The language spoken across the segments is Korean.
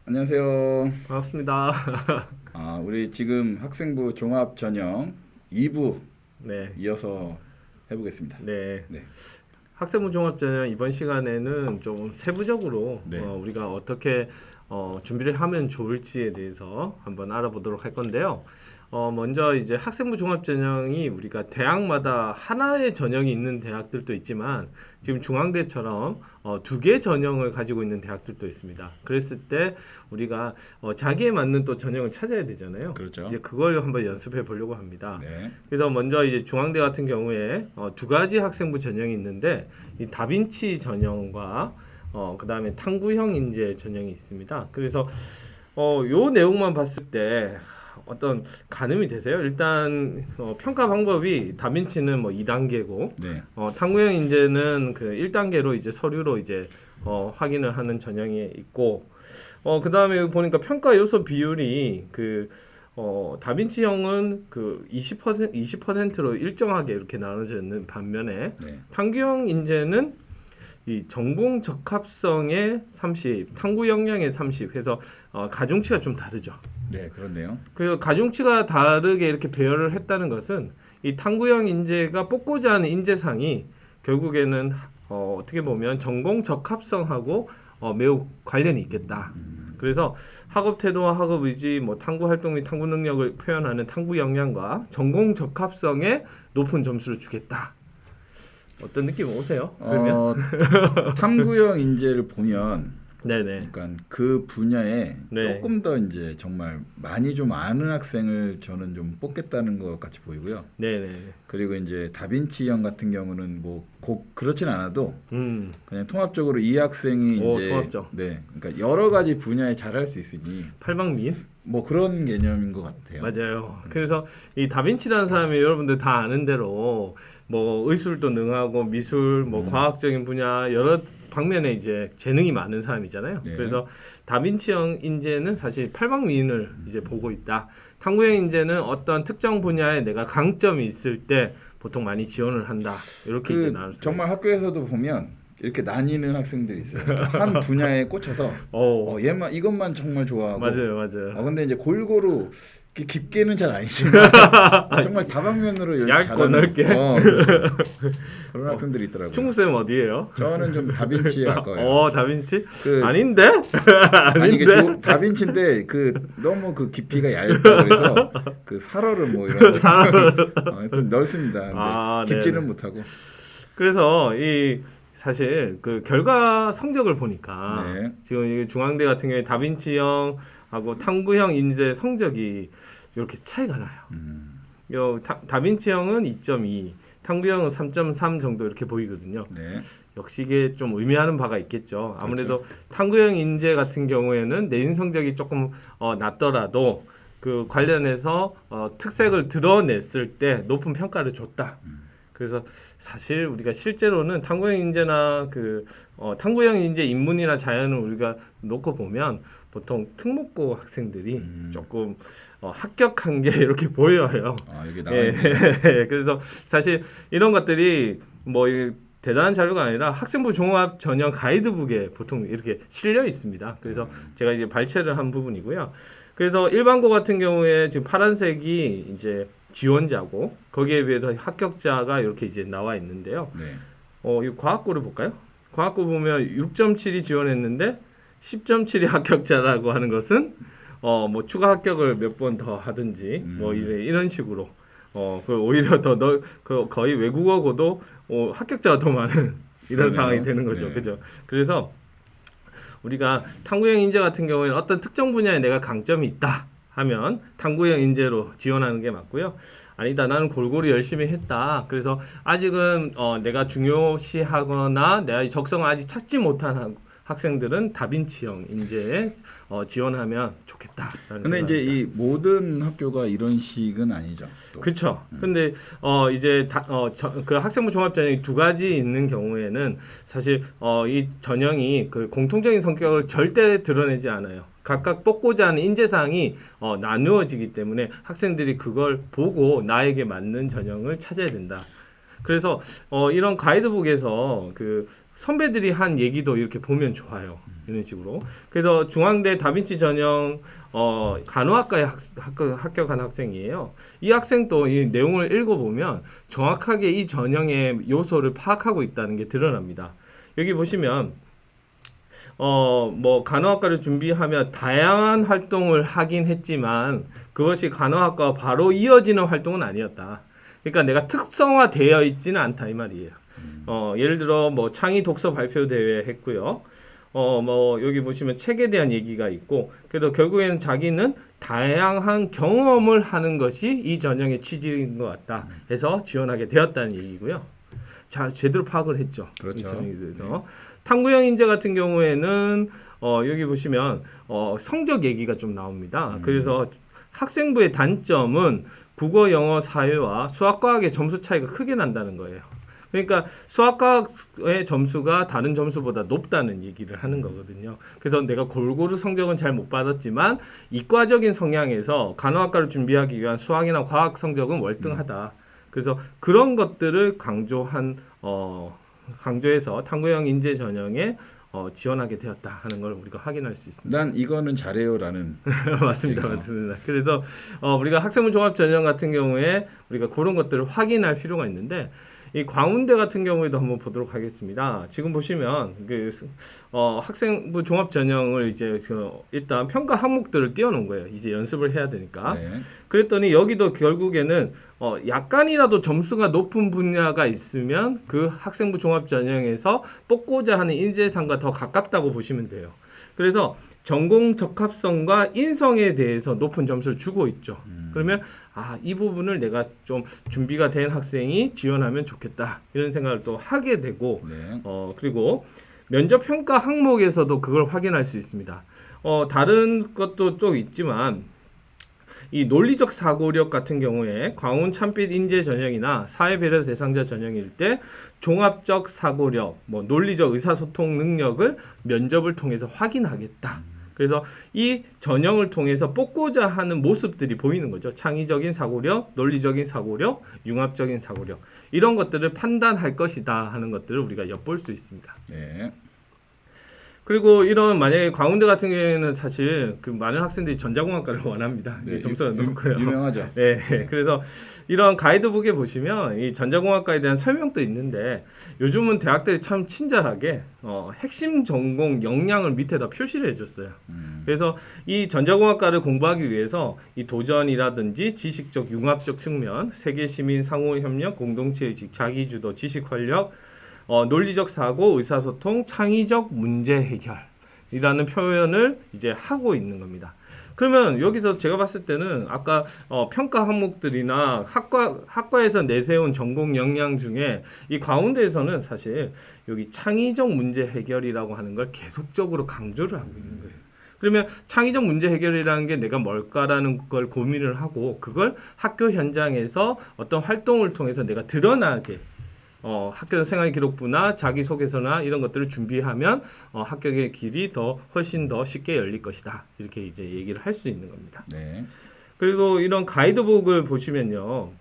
안녕하세요. 반갑습니다. 우리 지금 학생부 종합 전형 2부 네, 이어서 해보겠습니다. 네. 네, 학생부 종합전형 이번 시간에는 좀 세부적으로 네, 우리가 어떻게 준비를 하면 좋을지에 대해서 한번 알아보도록 할 건데요. 먼저 이제 학생부 종합전형이 우리가 대학마다 하나의 전형이 있는 대학들도 있지만 지금 중앙대처럼 두 개 전형을 가지고 있는 대학들도 있습니다. 그랬을 때 우리가 자기에 맞는 또 전형을 찾아야 되잖아요. 그렇죠. 이제 그걸 한번 연습해 보려고 합니다. 네, 그래서 먼저 이제 중앙대 같은 경우에 두 가지 학생부 전형이 있는데 이 다빈치 전형과 그다음에 탕구형 인재 전형이 있습니다. 그래서 요 내용만 봤을 때 어떤 가늠이 되세요? 일단 평가 방법이 다빈치는 뭐 2단계고 네, 탕구형 인재는 그 1단계로 이제 서류로 이제 확인을 하는 전형이 있고 그다음에 보니까 평가 요소 비율이 다빈치형은 그 20%로 일정하게 이렇게 나눠져 있는 반면에 네, 탕구형 인재는 이 전공 적합성의 30, 탐구 역량의 30 해서 가중치가 좀 다르죠. 네, 그렇네요. 그리고 가중치가 다르게 이렇게 배열을 했다는 것은 이 탐구형 인재가 뽑고자 하는 인재상이 결국에는 어떻게 보면 전공 적합성하고 매우 관련이 있겠다. 그래서 학업 태도와 학업 의지, 뭐 탐구 활동 및 탐구 능력을 표현하는 탐구 역량과 전공 적합성에 높은 점수를 주겠다. 어떤 느낌 오세요? 그러면 탐구형 인재를 보면 네네. 그러니까 그 분야에 네. 조금 더 이제 정말 많이 좀 아는 학생을 저는 좀 뽑겠다는 것 같이 보이고요. 네네. 그리고 이제 다빈치형 같은 경우는 뭐 꼭 그렇진 않아도 음. 그냥 통합적으로 이 학생이 오, 이제 통합적. 네, 그러니까 여러 가지 분야에 잘할 수 있으니 팔방미인? 뭐 그런 개념인 것 같아요. 맞아요. 그래서 이 다빈치라는 사람이 여러분들 다 아는 대로 뭐 의술도 능하고 미술, 뭐 과학적인 분야 여러 방면에 이제 재능이 많은 사람이잖아요. 네. 그래서 다빈치형 인재는 사실 팔방미인을 이제 보고 있다. 탐구형 인재는 어떤 특정 분야에 내가 강점이 있을 때 보통 많이 지원을 한다. 이렇게 이제 나눌 수가 정말 있어요. 학교에서도 보면 이렇게 나뉘는 학생들이 있어요. 한 분야에 꽂혀서 얘만 이것만 정말 좋아하고 맞아요. 근데 이제 골고루 이렇게 깊게는 잘 아니지만 정말 다방면으로 얇고 넓게. 그렇죠. 그런 학생들이 있더라고요. 충무쌤 어디예요? 저는 좀 다빈치 할 거예요. 다빈치? 그 아닌데? 아니 이게 아닌데? 다빈치인데 그 너무 그 깊이가 얇다 그래서 그 살얼음 뭐 이런 거 하여튼 넓습니다. 근데 깊지는 네네. 못하고. 그래서 이 사실 그 결과 성적을 보니까 네. 지금 이 중앙대 같은 경우에 다빈치형하고 탐구형 인재 성적이 이렇게 차이가 나요. 요 다빈치형은 2.2, 탐구형은 3.3 정도 이렇게 보이거든요. 네. 역시 이게 좀 의미하는 바가 있겠죠. 아무래도 그렇죠. 탐구형 인재 같은 경우에는 내신 성적이 조금 낮더라도 그 관련해서 특색을 드러냈을 때 높은 평가를 줬다. 그래서 사실 우리가 실제로는 탐구형 인재나 탐구형 인재 인문이나 자연을 우리가 놓고 보면 보통 특목고 학생들이 조금 합격한 게 이렇게 보여요. 여기 예, 나와 그래서 사실 이런 것들이 뭐 대단한 자료가 아니라 학생부 종합 전형 가이드북에 보통 이렇게 실려 있습니다. 그래서 제가 이제 발췌를 한 부분이고요. 그래서 일반고 같은 경우에 지금 파란색이 이제 지원자고 거기에 비해서 합격자가 이렇게 이제 나와 있는데요. 네. 이 과학고를 볼까요? 과학고 보면 6.7이 지원했는데 10.7이 합격자라고 하는 것은 뭐 추가 합격을 몇 번 더 하든지 뭐 이런 식으로 오히려 거의 외국어고도 합격자가 더 많은 이런 그러네요. 상황이 되는 거죠. 네. 그죠? 그래서 우리가 탐구형 인재 같은 경우에는 어떤 특정 분야에 내가 강점이 있다 하면 탐구형 인재로 지원하는 게 맞고요. 아니다, 나는 골고루 열심히 했다. 그래서 아직은 내가 중요시하거나 내가 적성을 아직 찾지 못한 학생들은 다빈치형 인재에 지원하면 좋겠다. 근데 이제 이 모든 학교가 이런 식은 아니죠. 또. 그렇죠. 근데 이제 그 학생부 종합 전형이 두 가지 있는 경우에는 사실 이 전형이 그 공통적인 성격을 절대 드러내지 않아요. 각각 뽑고자 하는 인재상이 나누어지기 때문에 학생들이 그걸 보고 나에게 맞는 전형을 찾아야 된다. 그래서 이런 가이드북에서 그 선배들이 한 얘기도 이렇게 보면 좋아요. 이런 식으로. 그래서 중앙대 다빈치 전형 간호학과에 합격한 학생이에요. 이 학생도 이 내용을 읽어보면 정확하게 이 전형의 요소를 파악하고 있다는 게 드러납니다. 여기 보시면 뭐 간호학과를 준비하며 다양한 활동을 하긴 했지만 그것이 간호학과와 바로 이어지는 활동은 아니었다. 그러니까 내가 특성화되어 있지는 않다 이 말이에요. 예를 들어 뭐 창의 독서 발표 대회 했고요. 뭐 여기 보시면 책에 대한 얘기가 있고, 그래도 결국에는 자기는 다양한 경험을 하는 것이 이 전형의 취지인 것 같다 해서 지원하게 되었다는 얘기고요. 자, 제대로 파악을 했죠. 그렇죠. 이 전형에 대해서. 탕구형 인재 같은 경우에는 여기 보시면 성적 얘기가 좀 나옵니다. 그래서 학생부의 단점은 국어, 영어, 사회와 수학과학의 점수 차이가 크게 난다는 거예요. 그러니까 수학과학의 점수가 다른 점수보다 높다는 얘기를 하는 거거든요. 그래서 내가 골고루 성적은 잘 못 받았지만 이과적인 성향에서 간호학과를 준비하기 위한 수학이나 과학 성적은 월등하다. 그래서 그런 것들을 강조해서 탕구형 인재 전형에 지원하게 되었다 하는 걸 우리가 확인할 수 있습니다. 난 이거는 잘해요라는 맞습니다, 맞습니다. 그래서 우리가 학생부 종합 전형 같은 경우에 우리가 그런 것들을 확인할 필요가 있는데 이 광운대 같은 경우에도 한번 보도록 하겠습니다. 지금 보시면 그 학생부 종합 전형을 이제 일단 평가 항목들을 띄워놓은 거예요. 이제 연습을 해야 되니까. 네. 그랬더니 여기도 결국에는 약간이라도 점수가 높은 분야가 있으면 그 학생부 종합 전형에서 뽑고자 하는 인재상과 더 가깝다고 보시면 돼요. 그래서 전공 적합성과 인성에 대해서 높은 점수를 주고 있죠. 그러면 이 부분을 내가 좀 준비가 된 학생이 지원하면 좋겠다 이런 생각을 또 하게 되고 네. 그리고 면접 평가 항목에서도 그걸 확인할 수 있습니다. 다른 것도 또 있지만 이 논리적 사고력 같은 경우에 광운 참빛 인재 전형이나 사회배려 대상자 전형일 때 종합적 사고력, 뭐 논리적 의사소통 능력을 면접을 통해서 확인하겠다. 그래서 이 전형을 통해서 뽑고자 하는 모습들이 보이는 거죠. 창의적인 사고력, 논리적인 사고력, 융합적인 사고력 이런 것들을 판단할 것이다 하는 것들을 우리가 엿볼 수 있습니다. 네. 그리고 이런 만약에 광운대 같은 경우에는 사실 그 많은 학생들이 전자공학과를 원합니다. 네, 점수가 높고요. 유명하죠. 네, 그래서 이런 가이드북에 보시면 이 전자공학과에 대한 설명도 있는데 요즘은 대학들이 참 친절하게 핵심 전공 역량을 밑에다 표시를 해줬어요. 그래서 이 전자공학과를 공부하기 위해서 이 도전이라든지 지식적 융합적 측면, 세계 시민 상호협력, 공동체의식, 자기주도, 지식 활력, 논리적 사고, 의사소통, 창의적 문제 해결이라는 표현을 이제 하고 있는 겁니다. 그러면 여기서 제가 봤을 때는 아까 평가 항목들이나 학과에서 내세운 전공 역량 중에 이 가운데에서는 사실 여기 창의적 문제 해결이라고 하는 걸 계속적으로 강조를 하고 있는 거예요. 그러면 창의적 문제 해결이라는 게 내가 뭘까라는 걸 고민을 하고 그걸 학교 현장에서 어떤 활동을 통해서 내가 드러나게 학교 생활 기록부나 자기소개서나 이런 것들을 준비하면 합격의 길이 훨씬 더 쉽게 열릴 것이다. 이렇게 이제 얘기를 할 수 있는 겁니다. 네. 그리고 이런 가이드북을 보시면요.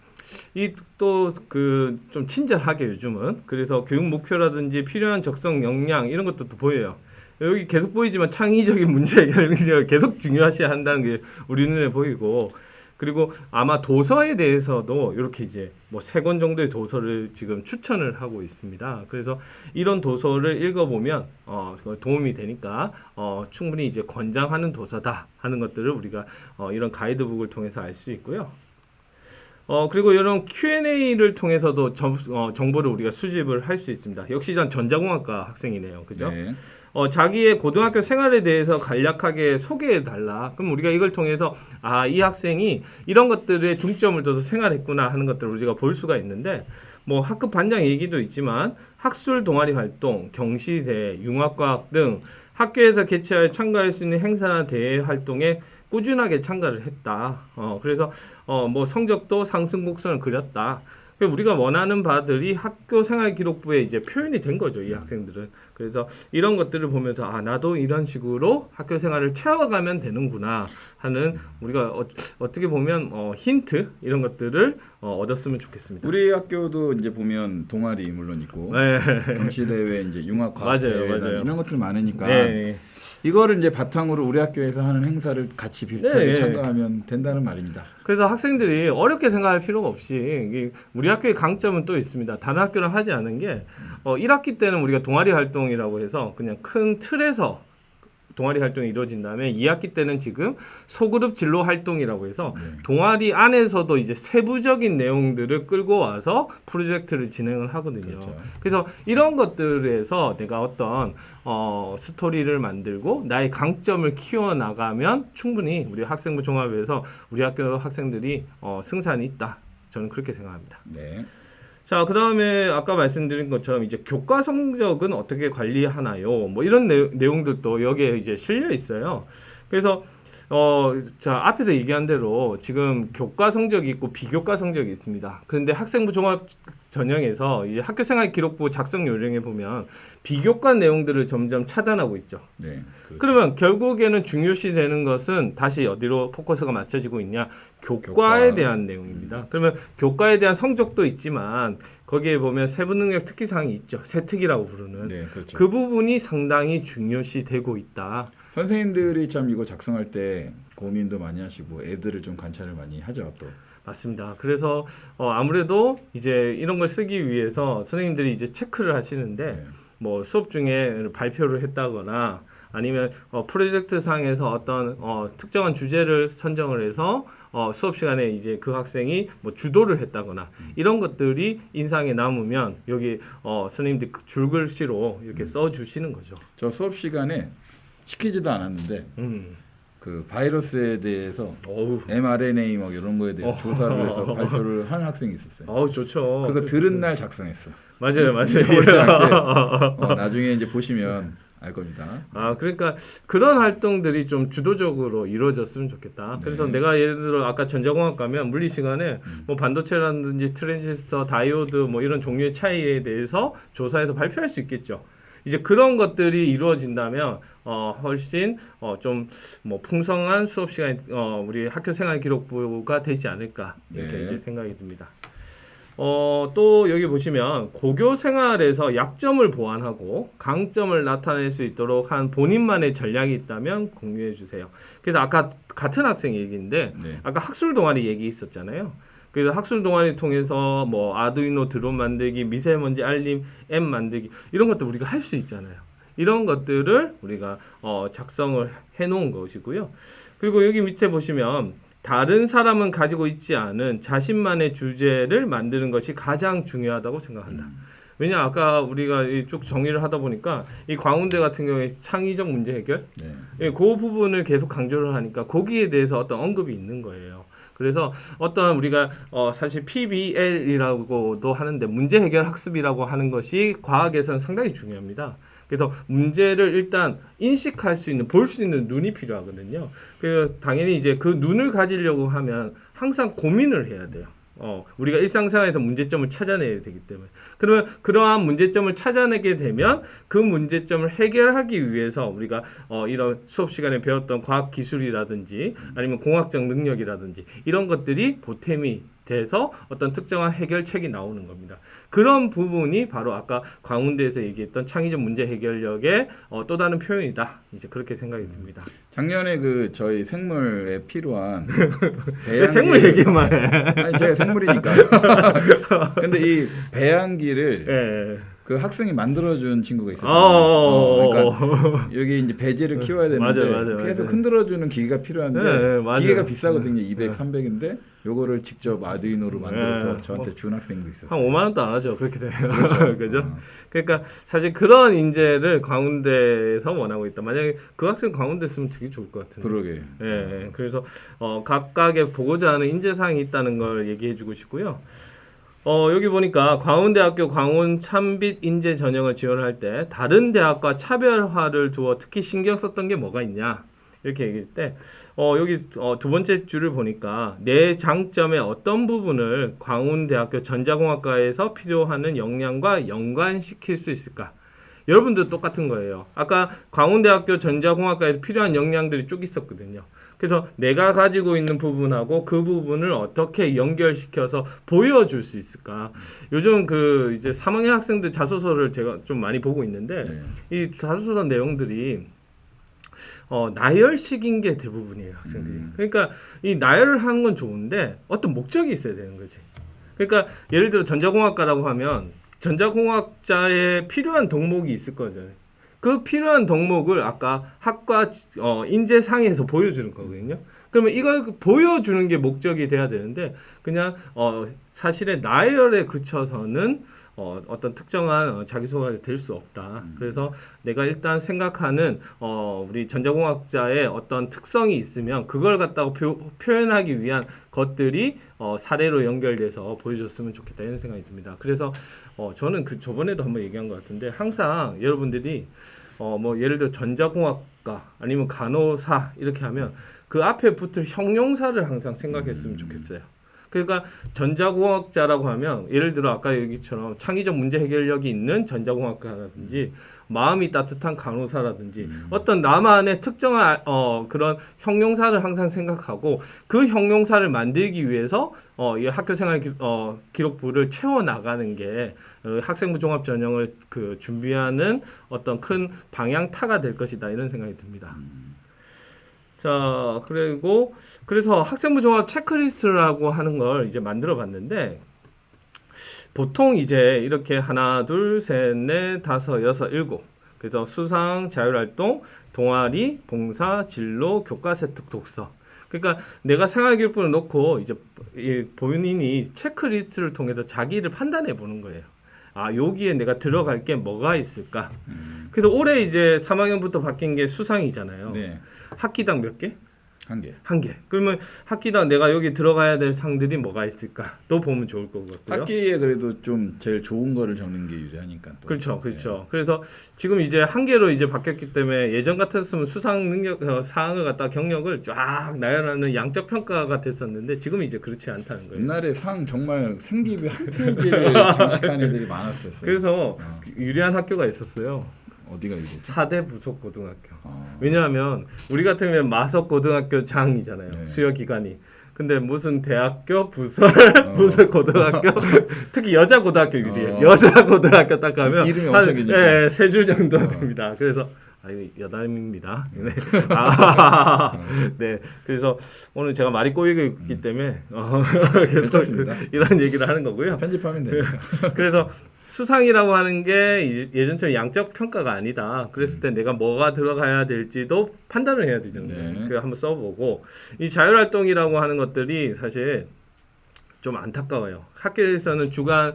이 또 그 좀 친절하게 요즘은 그래서 교육 목표라든지 필요한 적성 역량 이런 것도 또 보여요. 여기 계속 보이지만 창의적인 문제 해결을 계속 중요시해야 한다는 게 우리 눈에 보이고 그리고 아마 도서에 대해서도 이렇게 이제 뭐 3권 정도의 도서를 지금 추천을 하고 있습니다. 그래서 이런 도서를 읽어보면 도움이 되니까 충분히 이제 권장하는 도서다 하는 것들을 우리가 이런 가이드북을 통해서 알 수 있고요. 그리고 이런 Q&A를 통해서도 정보를 우리가 수집을 할 수 있습니다. 역시 전 전자공학과 학생이네요. 그죠? 네. 자기의 고등학교 생활에 대해서 간략하게 소개해 달라. 그럼 우리가 이걸 통해서 이 학생이 이런 것들에 중점을 둬서 생활했구나 하는 것들을 우리가 볼 수가 있는데 뭐 학급 반장 얘기도 있지만 학술 동아리 활동, 경시대, 융합과학 등 학교에서 개최하여 참가할 수 있는 행사나 대회 활동에 꾸준하게 참가를 했다. 그래서 뭐 성적도 상승 곡선을 그렸다. 우리가 원하는 바들이 학교 생활 기록부에 이제 표현이 된 거죠, 이 학생들은. 그래서 이런 것들을 보면서 아 나도 이런 식으로 학교 생활을 채워가면 되는구나 하는 우리가 어떻게 보면 힌트 이런 것들을 얻었으면 좋겠습니다. 우리 학교도 이제 보면 동아리 물론 있고 네. 경시대회 이제 융합과학 맞아요, 대회 맞아요. 이런 것들 많으니까 네. 이거를 이제 바탕으로 우리 학교에서 하는 행사를 같이 비슷하게 네. 참가하면 된다는 말입니다. 그래서 학생들이 어렵게 생각할 필요가 없이 우리 학교의 강점은 또 있습니다. 다른 학교랑 하지 않은 게 1학기 때는 우리가 동아리 활동이라고 해서 그냥 큰 틀에서 동아리 활동이 이루어진 다음에 2학기 때는 지금 소그룹 진로 활동이라고 해서 동아리 안에서도 이제 세부적인 내용들을 끌고 와서 프로젝트를 진행을 하거든요. 그렇죠. 그래서 이런 것들에서 내가 어떤 스토리를 만들고 나의 강점을 키워나가면 충분히 우리 학생부 종합에서 우리 학교 학생들이 승산이 있다. 저는 그렇게 생각합니다. 네. 자, 그 다음에 아까 말씀드린 것처럼 이제 교과 성적은 어떻게 관리하나요? 뭐 이런 내용들도 여기에 이제 실려 있어요. 그래서 자, 앞에서 얘기한 대로 지금 교과 성적이 있고 비교과 성적이 있습니다. 그런데 학생부 종합 전형에서 이제 학교생활 기록부 작성 요령에 보면 비교과 내용들을 점점 차단하고 있죠. 네. 그렇죠. 그러면 결국에는 중요시 되는 것은 다시 어디로 포커스가 맞춰지고 있냐? 교과에 교과. 대한 내용입니다. 그러면 교과에 대한 성적도 있지만 거기에 보면 세부 능력 특기 사항이 있죠. 세특이라고 부르는. 네, 그렇죠. 그 부분이 상당히 중요시 되고 있다. 선생님들이 참 이거 작성할 때 고민도 많이 하시고 애들을 좀 관찰을 많이 하죠, 또. 맞습니다. 그래서 아무래도 이제 이런 걸 쓰기 위해서 선생님들이 이제 체크를 하시는데 네. 뭐 수업 중에 발표를 했다거나 아니면 프로젝트 상에서 어떤 특정한 주제를 선정을 해서 수업 시간에 이제 그 학생이 뭐 주도를 했다거나 이런 것들이 인상에 남으면 여기 선생님들이 줄글씨로 이렇게 써주시는 거죠. 저 수업 시간에 시키지도 않았는데 그 바이러스에 대해서 어우. mRNA 막 이런 거에 대한 조사를 해서 발표를 한 학생이 있었어요. 어우 좋죠. 그거 들은 날 작성했어. 맞아요, 잊어버리지 맞아요. 않게. 나중에 이제 보시면 알 겁니다. 아, 그러니까 그런 활동들이 좀 주도적으로 이루어졌으면 좋겠다. 그래서 네. 내가 예를 들어 아까 전자공학 가면 물리 시간에 뭐 반도체라든지 트랜지스터, 다이오드 뭐 이런 종류의 차이에 대해서 조사해서 발표할 수 있겠죠. 이제 그런 것들이 이루어진다면 훨씬 좀 뭐 풍성한 수업 시간 우리 학교 생활 기록부가 되지 않을까 이렇게 네. 이제 생각이 듭니다. 또 여기 보시면 고교 생활에서 약점을 보완하고 강점을 나타낼 수 있도록 한 본인만의 전략이 있다면 공유해 주세요. 그래서 아까 같은 학생 얘기인데 네. 아까 학술 동아리 얘기 있었잖아요. 그래서 학술 동아리 통해서 뭐 아두이노 드론 만들기, 미세먼지 알림 앱 만들기 이런 것도 우리가 할 수 있잖아요. 이런 것들을 우리가 작성을 해 놓은 것이고요. 그리고 여기 밑에 보시면 다른 사람은 가지고 있지 않은 자신만의 주제를 만드는 것이 가장 중요하다고 생각한다. 왜냐 아까 우리가 쭉 정리를 하다 보니까 이 광운대 같은 경우에 창의적 문제 해결 네. 그 부분을 계속 강조를 하니까 거기에 대해서 어떤 언급이 있는 거예요. 그래서 어떤 우리가 사실 PBL이라고도 하는데 문제 해결 학습이라고 하는 것이 과학에서는 상당히 중요합니다. 그래서 문제를 일단 인식할 수 있는, 볼 수 있는 눈이 필요하거든요. 그래서 당연히 이제 그 눈을 가지려고 하면 항상 고민을 해야 돼요. 우리가 일상생활에서 문제점을 찾아내야 되기 때문에. 그러면 그러한 문제점을 찾아내게 되면 그 문제점을 해결하기 위해서 우리가 이런 수업 시간에 배웠던 과학 기술이라든지 아니면 공학적 능력이라든지 이런 것들이 보탬이 돼서 어떤 특정한 해결책이 나오는 겁니다. 그런 부분이 바로 아까 광운대에서 얘기했던 창의적 문제 해결력의 또 다른 표현이다. 이제 그렇게 생각이 듭니다. 작년에 그 저희 생물에 필요한 왜 생물 얘기만 해? 아니 제가 생물이니까. 근데 이 배양기를 예. 그 학생이 만들어준 친구가 있었잖아요. 그러니까 여기 이제 배지를 키워야 되는데 맞아요. 계속 흔들어주는 기계가 필요한데 맞아요. 기계가 비싸거든요. 200, 300인데 요거를 직접 아두이노로 만들어서 네. 저한테 준 학생도 한 있었어요. 5만 원도 안 하죠. 그렇게 되면. 그죠? 그러니까 사실 그런 인재를 광운대에서 원하고 있다. 만약에 그 학생 광운대 쓰면 되게 좋을 것 같은데. 그러게. 예. 그래서 각각의 보고자 하는 인재상이 있다는 걸 얘기해 주고 싶고요. 여기 보니까 광운대학교 광운 참빛 인재 전형을 지원할 때 다른 대학과 차별화를 두어 특히 신경 썼던 게 뭐가 있냐 이렇게 얘기할 때 여기 두 번째 줄을 보니까 내 장점의 어떤 부분을 광운대학교 전자공학과에서 필요하는 역량과 연관시킬 수 있을까 여러분도 똑같은 거예요. 아까 광운대학교 전자공학과에 필요한 역량들이 쭉 있었거든요. 그래서 내가 가지고 있는 부분하고 그 부분을 어떻게 연결시켜서 보여줄 수 있을까? 요즘 그 이제 3학년 학생들 자소서를 제가 좀 많이 보고 있는데 네. 이 자소서 내용들이 나열식인 게 대부분이에요, 학생들이. 그러니까 이 나열을 하는 건 좋은데 어떤 목적이 있어야 되는 거지. 그러니까 예를 들어 전자공학과라고 하면 전자공학자에 필요한 덕목이 있을 거잖아요. 그 필요한 덕목을 아까 학과 인재상에서 보여주는 거거든요. 그러면 이걸 보여주는 게 목적이 돼야 되는데 그냥 사실의 나열에 그쳐서는 어떤 특정한 자기소개가 될 수 없다. 그래서 내가 일단 생각하는 우리 전자공학자의 어떤 특성이 있으면 그걸 갖다가 표현하기 위한 것들이 사례로 연결돼서 보여줬으면 좋겠다 이런 생각이 듭니다. 그래서 저는 그 저번에도 한번 얘기한 것 같은데 항상 여러분들이 뭐 예를 들어 전자공학과 아니면 간호사 이렇게 하면 그 앞에 붙을 형용사를 항상 생각했으면 좋겠어요. 그러니까 전자공학자라고 하면 예를 들어 아까 여기처럼 창의적 문제 해결력이 있는 전자공학과라든지 마음이 따뜻한 간호사라든지 어떤 나만의 특정한 그런 형용사를 항상 생각하고 그 형용사를 만들기 위해서 이 학교생활 기록부를 채워 나가는 게 학생부 종합 전형을 그 준비하는 어떤 큰 방향타가 될 것이다 이런 생각이 듭니다. 자, 그래서 학생부 종합 체크리스트라고 하는 걸 이제 만들어 봤는데 보통 이제 이렇게 하나, 둘, 셋, 넷, 다섯, 여섯, 일곱. 그래서 수상, 자율활동, 동아리, 봉사, 진로, 교과세 특 독서. 그러니까 내가 생활기록부를 놓고 이제 본인이 체크리스트를 통해서 자기를 판단해 보는 거예요. 아, 여기에 내가 들어갈 게 뭐가 있을까? 그래서 올해 이제 3학년부터 바뀐 게 수상이잖아요. 네. 학기당 몇 개? 한 개. 그러면 학기당 내가 여기 들어가야 될 상들이 뭐가 있을까? 또 보면 좋을 것 같고요. 학기에 그래도 좀 제일 좋은 거를 적는 게 유리하니까. 또. 그렇죠. 그래서 지금 이제 한 개로 이제 바뀌었기 때문에 예전 같았으면 수상 능력 사항을 갖다 경력을 쫙 나열하는 양적 평가가 됐었는데 지금 이제 그렇지 않다는 거예요. 옛날에 상 정말 생기비 한 페이지를 장식한 애들이 많았었어요. 그래서 유리한 학교가 있었어요. 어디가 유리했어? 4대 부속고등학교. 왜냐하면 우리 같은 경우는 마석고등학교 장이잖아요. 네. 수여 기관이. 근데 무슨 대학교 부설 무슨 고등학교 특히 여자 고등학교 유리해요. 여자 고등학교 딱 가면 이름이 엄청 기니까. 세 줄 정도 됩니다. 그래서 여담입니다. 네. 네. 그래서 오늘 제가 말이 꼬이고 있기 때문에 괜찮습니다. 이런 얘기를 하는 거고요. 편집하면 돼요. 그래서 수상이라고 하는 게 예전처럼 양적 평가가 아니다. 그랬을 때 내가 뭐가 들어가야 될지도 판단을 해야 되잖아요. 네. 그래서 한번 써보고 이 자율활동이라고 하는 것들이 사실 좀 안타까워요. 학교에서는 주간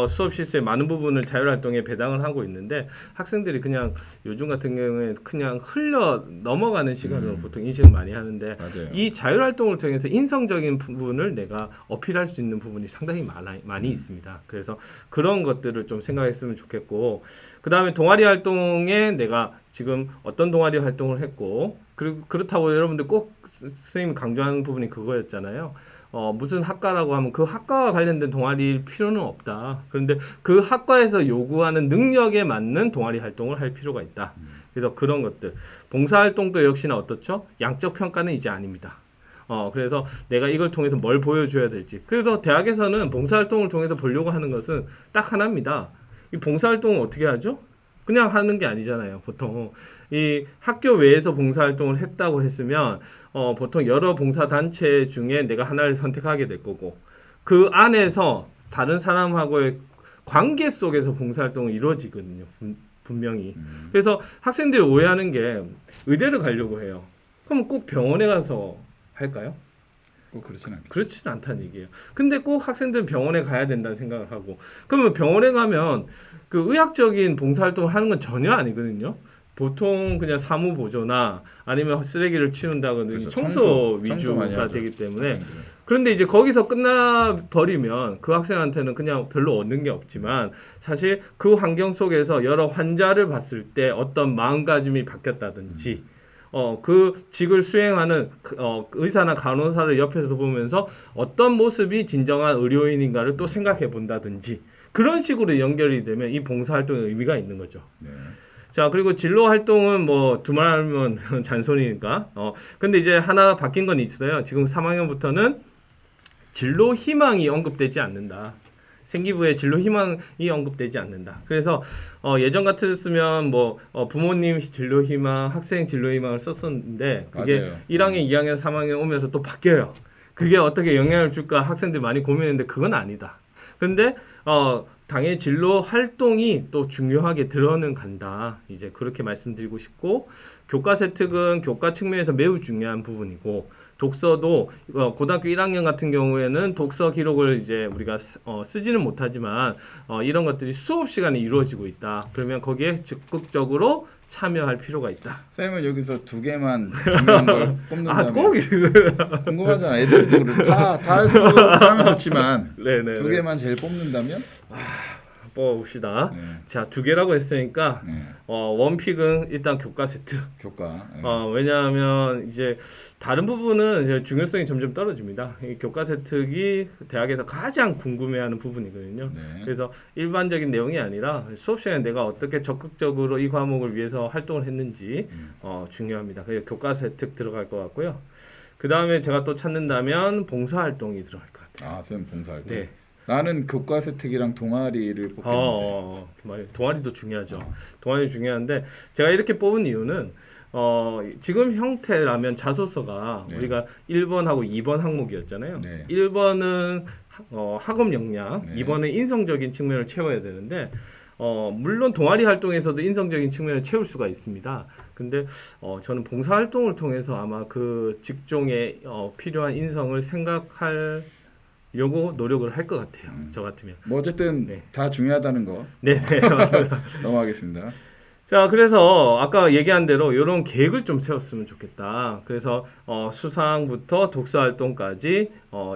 수업 실수의 많은 부분을 자율활동에 배당을 하고 있는데 학생들이 그냥 요즘 같은 경우에 그냥 흘러 넘어가는 시간으로 보통 인식을 많이 하는데 맞아요. 이 자율활동을 통해서 인성적인 부분을 내가 어필할 수 있는 부분이 상당히 많이 있습니다. 그래서 그런 것들을 좀 생각했으면 좋겠고 그 다음에 동아리 활동에 내가 지금 어떤 동아리 활동을 했고 그리고 그렇다고 여러분들 꼭 선생님이 강조하는 부분이 그거였잖아요. 무슨 학과라고 하면 그 학과와 관련된 동아리일 필요는 없다. 그런데 그 학과에서 요구하는 능력에 맞는 동아리 활동을 할 필요가 있다. 그래서 그런 것들. 봉사활동도 역시나 어떻죠? 양적 평가는 이제 아닙니다. 그래서 내가 이걸 통해서 뭘 보여줘야 될지. 그래서 대학에서는 봉사활동을 통해서 보려고 하는 것은 딱 하나입니다. 이 봉사활동을 어떻게 하죠? 그냥 하는 게 아니잖아요. 보통 이 학교 외에서 봉사활동을 했다고 했으면 보통 여러 봉사단체 중에 내가 하나를 선택하게 될 거고 그 안에서 다른 사람하고의 관계 속에서 봉사활동이 이루어지거든요. 분명히. 그래서 학생들이 오해하는 게 의대를 가려고 해요. 그럼 꼭 병원에 가서 할까요? 꼭 그렇진 않겠죠. 그렇지는 않다는 얘기예요. 근데 꼭 학생들은 병원에 가야 된다는 생각을 하고 그러면 병원에 가면 그 의학적인 봉사활동을 하는 건 전혀 아니거든요. 보통 그냥 사무보조나 아니면 쓰레기를 치운다거나 그렇죠. 청소 청소 많이 위주가 하죠. 되기 때문에 그런데 이제 거기서 끝나버리면 그 학생한테는 그냥 별로 얻는 게 없지만 사실 그 환경 속에서 여러 환자를 봤을 때 어떤 마음가짐이 바뀌었다든지 그 직을 수행하는 의사나 간호사를 옆에서 보면서 어떤 모습이 진정한 의료인인가를 또 생각해 본다든지 그런 식으로 연결이 되면 이 봉사활동에 의미가 있는 거죠. 네. 자, 그리고 진로 활동은 뭐 두말하면 잔소리니까. 근데 이제 하나 바뀐 건 있어요. 지금 3학년부터는 진로 희망이 언급되지 않는다. 생기부에 진로 희망이 언급되지 않는다. 그래서 예전 같았으면 뭐 부모님 진로 희망, 학생 진로 희망을 썼었는데 그게 맞아요. 1학년, 2학년, 3학년 오면서 또 바뀌어요. 그게 어떻게 영향을 줄까 학생들이 많이 고민했는데 그건 아니다. 근데 당연히 진로 활동이 또 중요하게 들어는 간다. 이제 그렇게 말씀드리고 싶고, 교과세 특은 교과 측면에서 매우 중요한 부분이고, 독서도 고등학교 1학년 같은 경우에는 독서 기록을 이제 우리가 쓰지는 못하지만 이런 것들이 수업 시간에 이루어지고 있다. 그러면 거기에 적극적으로 참여할 필요가 있다. 쌤은 여기서 두 개만 중요한 걸 꼽는다면 꼭 궁금하잖아. 애들도 다 하면 좋지만 네네. 두 개만 제일 뽑는다면 뽑아봅시다. 네. 자, 두 개라고 했으니까 네. 원픽은 일단 교과 세트. 교과. 네. 왜냐하면 이제 다른 부분은 이제 중요성이 점점 떨어집니다. 이 교과 세특이 대학에서 가장 궁금해하는 부분이거든요. 네. 그래서 일반적인 내용이 아니라 수업 시간에 내가 어떻게 적극적으로 이 과목을 위해서 활동을 했는지 중요합니다. 그래서 교과 세특 들어갈 것 같고요. 그 다음에 제가 또 찾는다면 봉사 활동이 들어갈 것 같아요. 쌤 봉사활동. 네. 나는 교과 세특이랑 동아리를 뽑겠는데. 동아리도 중요하죠. 동아리 중요한데 제가 이렇게 뽑은 이유는 지금 형태라면 자소서가 네. 우리가 1번하고 2번 항목이었잖아요. 네. 1번은 학업 역량, 네. 2번은 인성적인 측면을 채워야 되는데 물론 동아리 활동에서도 인성적인 측면을 채울 수가 있습니다. 근데 저는 봉사 활동을 통해서 아마 그 직종에 필요한 인성을 생각할 요거 노력을 할 것 같아요. 저 같으면. 뭐 어쨌든 네. 다 중요하다는 거 네, 맞습니다. 넘어가겠습니다. 자, 그래서 아까 얘기한 대로 이런 계획을 좀 세웠으면 좋겠다. 그래서 수상부터 독서 활동까지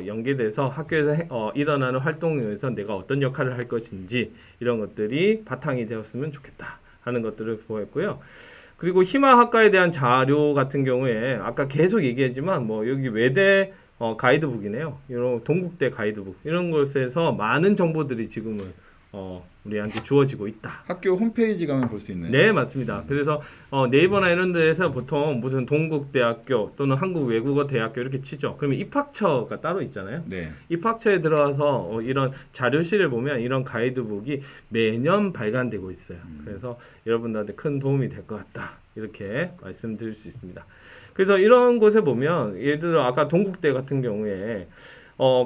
연계돼서 학교에서 일어나는 활동에서 내가 어떤 역할을 할 것인지 이런 것들이 바탕이 되었으면 좋겠다 하는 것들을 보였고요. 그리고 희망학과에 대한 자료 같은 경우에 아까 계속 얘기했지만 뭐 여기 외대 가이드북이네요. 이런 동국대 가이드북 이런 것에서 많은 정보들이 지금은 우리한테 주어지고 있다. 학교 홈페이지 가면 볼 수 있나요? 네, 맞습니다. 그래서 네이버나 이런 데에서 보통 무슨 동국대학교 또는 한국외국어대학교 이렇게 치죠. 그러면 입학처가 따로 있잖아요. 네. 입학처에 들어가서 이런 자료실을 보면 이런 가이드북이 매년 발간되고 있어요. 그래서 여러분들한테 큰 도움이 될 것 같다. 이렇게 말씀드릴 수 있습니다. 그래서 이런 곳에 보면 예를 들어 아까 동국대 같은 경우에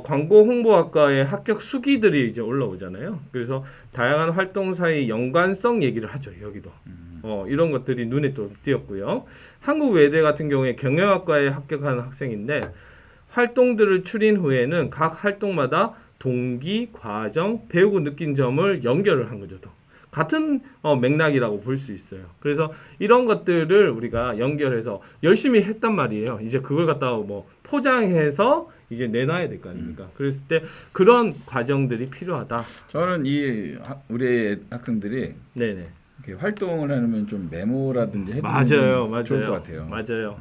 광고 홍보학과의 합격 수기들이 이제 올라오잖아요. 그래서 다양한 활동사의 연관성 얘기를 하죠. 여기도 이런 것들이 눈에 또 띄었고요. 한국외대 같은 경우에 경영학과에 합격한 학생인데 활동들을 추린 후에는 각 활동마다 동기, 과정, 배우고 느낀 점을 연결을 한 거죠. 또. 같은 맥락이라고 볼 수 있어요. 그래서 이런 것들을 우리가 연결해서 열심히 했단 말이에요. 이제 그걸 갖다가 뭐 포장해서 이제 내놔야 될 거 아닙니까? 그랬을 때 그런 과정들이 필요하다. 저는 우리 학생들이 네네. 이렇게 활동을 하면 좀 메모라든지 해두면 맞아요. 좋을 것 같아요. 맞아요.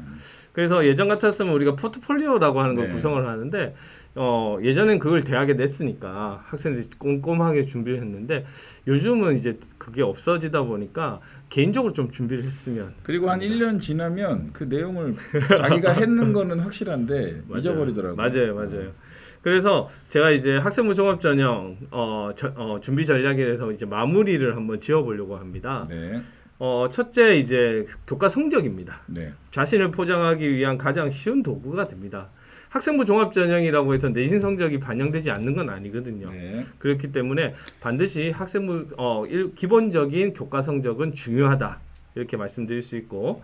그래서 예전 같았으면 우리가 포트폴리오라고 하는 걸 네. 구성을 하는데 예전엔 그걸 대학에 냈으니까 학생들이 꼼꼼하게 준비를 했는데 요즘은 이제 그게 없어지다 보니까 개인적으로 좀 준비를 했으면 그리고 한 1년 지나면 그 내용을 자기가 했는 거는 확실한데 잊어버리더라고요. 맞아요. 그래서 제가 이제 학생부 종합 전형 준비 전략이라서 이제 마무리를 한번 지어보려고 합니다. 네. 첫째 이제 교과 성적입니다. 네. 자신을 포장하기 위한 가장 쉬운 도구가 됩니다. 학생부 종합 전형이라고 해서 내신 성적이 반영되지 않는 건 아니거든요. 네. 그렇기 때문에 반드시 학생부 기본적인 교과 성적은 중요하다. 이렇게 말씀드릴 수 있고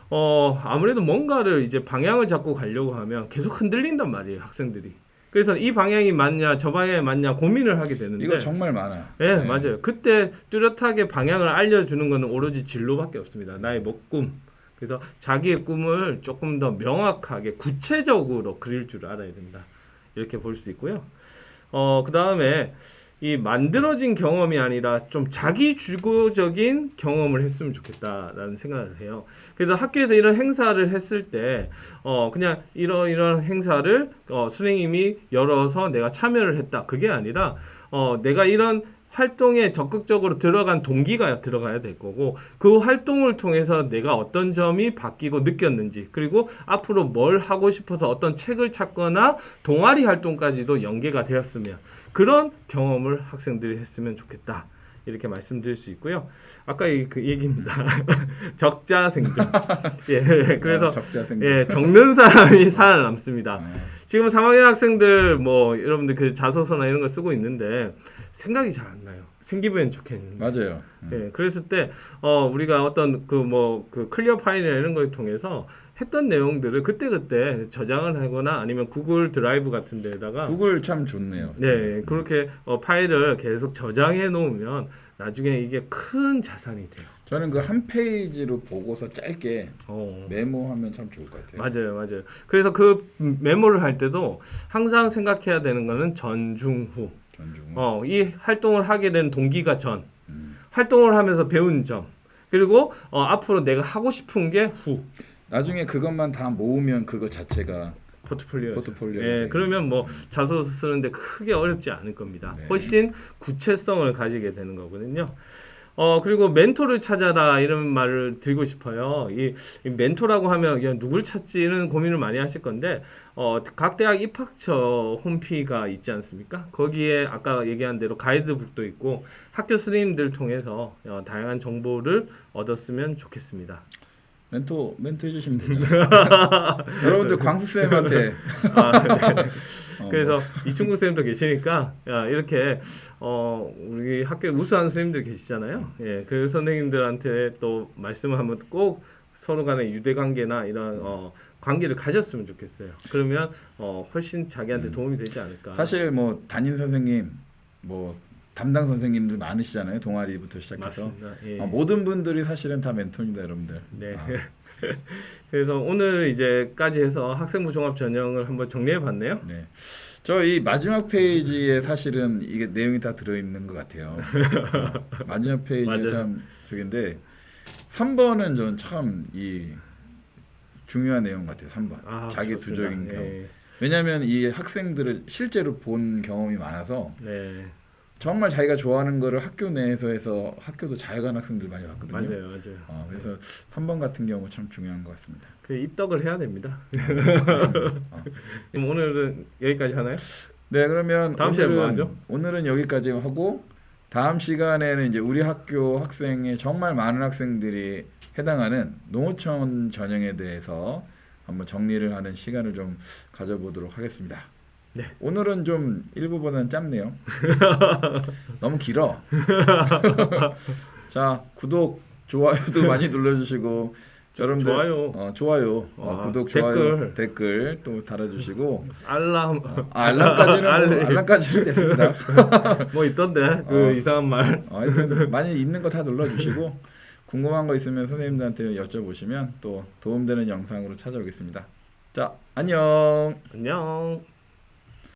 아무래도 뭔가를 이제 방향을 잡고 가려고 하면 계속 흔들린단 말이에요, 학생들이. 그래서 이 방향이 맞냐, 저 방향이 맞냐 고민을 하게 되는데 이거 정말 많아요. 네, 맞아요. 그때 뚜렷하게 방향을 알려주는 것은 오로지 진로밖에 없습니다. 나의 꿈. 그래서 자기의 꿈을 조금 더 명확하게 구체적으로 그릴 줄 알아야 된다. 이렇게 볼 수 있고요. 그 다음에 이 만들어진 경험이 아니라 좀 자기 주도적인 경험을 했으면 좋겠다라는 생각을 해요. 그래서 학교에서 이런 행사를 했을 때 그냥 이런 행사를 선생님이 열어서 내가 참여를 했다. 그게 아니라 내가 이런 활동에 적극적으로 들어간 동기가 들어가야 될 거고 그 활동을 통해서 내가 어떤 점이 바뀌고 느꼈는지 그리고 앞으로 뭘 하고 싶어서 어떤 책을 찾거나 동아리 활동까지도 연계가 되었으면 그런 경험을 학생들이 했으면 좋겠다. 이렇게 말씀드릴 수 있고요. 아까 그 얘기입니다. 적자생존. 예, 그래서 적자생존. 예, 적는 사람이 살아남습니다. 지금 3학년 학생들 뭐 여러분들 그 자소서나 이런 거 쓰고 있는데 생각이 잘 안 나요. 생기부엔 적혀 있는. 맞아요. 예, 그랬을 때 우리가 어떤 그 클리어 파일이나 이런 걸 통해서 했던 내용들을 그때 저장을 하거나 아니면 구글 드라이브 같은 데다가 구글 참 좋네요. 네, 그렇게 파일을 계속 저장해 놓으면 나중에 이게 큰 자산이 돼요. 저는 그 한 페이지로 보고서 짧게 메모하면 참 좋을 것 같아요. 맞아요. 그래서 그 메모를 할 때도 항상 생각해야 되는 거는 전중후. 이 활동을 하게 된 동기가 전, 활동을 하면서 배운 점, 그리고 앞으로 내가 하고 싶은 게 후. 나중에 그것만 다 모으면 그거 자체가 포트폴리오. 예, 그러면 뭐 자소서 쓰는데 크게 어렵지 않을 겁니다. 네. 훨씬 구체성을 가지게 되는 거거든요. 그리고 멘토를 찾아라 이런 말을 드리고 싶어요. 이 멘토라고 하면 그냥 누굴 찾지는 고민을 많이 하실 건데 각 대학 입학처 홈피가 있지 않습니까? 거기에 아까 얘기한 대로 가이드북도 있고 학교 선생님들 통해서 다양한 정보를 얻었으면 좋겠습니다. 멘토 해주시면 되잖아요. 여러분들 광수 쌤한테. 네. 그래서 이충구 쌤도 계시니까 이렇게 우리 학교에 우수한 선생님들 계시잖아요. 예, 그 선생님들한테 또 말씀을 하면 꼭 서로 간의 유대 관계나 이런 관계를 가졌으면 좋겠어요. 그러면 훨씬 자기한테 도움이 되지 않을까. 사실 뭐 담임 선생님, 뭐 담당 선생님들 많으시잖아요. 동아리부터 시작해서. 맞습니다. 예. 모든 분들이 사실은 다 멘토입니다, 여러분들. 네. 그래서 오늘 이제까지 해서 학생부 종합 전형을 한번 정리해 봤네요. 네. 저 이 마지막 페이지에 사실은 이게 내용이 다 들어 있는 것 같아요. 마지막 페이지가 참 저긴데 3번은 전 참 이 중요한 내용 같아요. 3번. 자기 그렇습니다. 두적인 경험. 예. 왜냐하면 이 학생들을 실제로 본 경험이 많아서 네. 정말 자기가 좋아하는 거를 학교 내에서 해서 학교도 잘 가는 학생들 많이 봤거든요. 맞아요. 그래서 3번 같은 경우 참 중요한 것 같습니다. 그 입덕을 해야 됩니다. 그럼 오늘은 여기까지 하나요? 네, 그러면 다음 시간에 뭐 하죠? 오늘은 여기까지 하고 다음 시간에는 이제 우리 학교 학생의 정말 많은 학생들이 해당하는 농어촌 전형에 대해서 한번 정리를 하는 시간을 좀 가져보도록 하겠습니다. 네. 오늘은 좀 일부보다는 짧네요. 너무 길어. 자, 구독, 좋아요도 많이 눌러주시고 여러분들 좋아요, 구독, 좋아요, 댓글 또 달아주시고 알람까지는 됐습니다. 뭐 있던데 그 이상한 말. 하여튼 많이 있는 거 다 눌러주시고 궁금한 거 있으면 선생님들한테 여쭤보시면 또 도움되는 영상으로 찾아오겠습니다. 자, 안녕.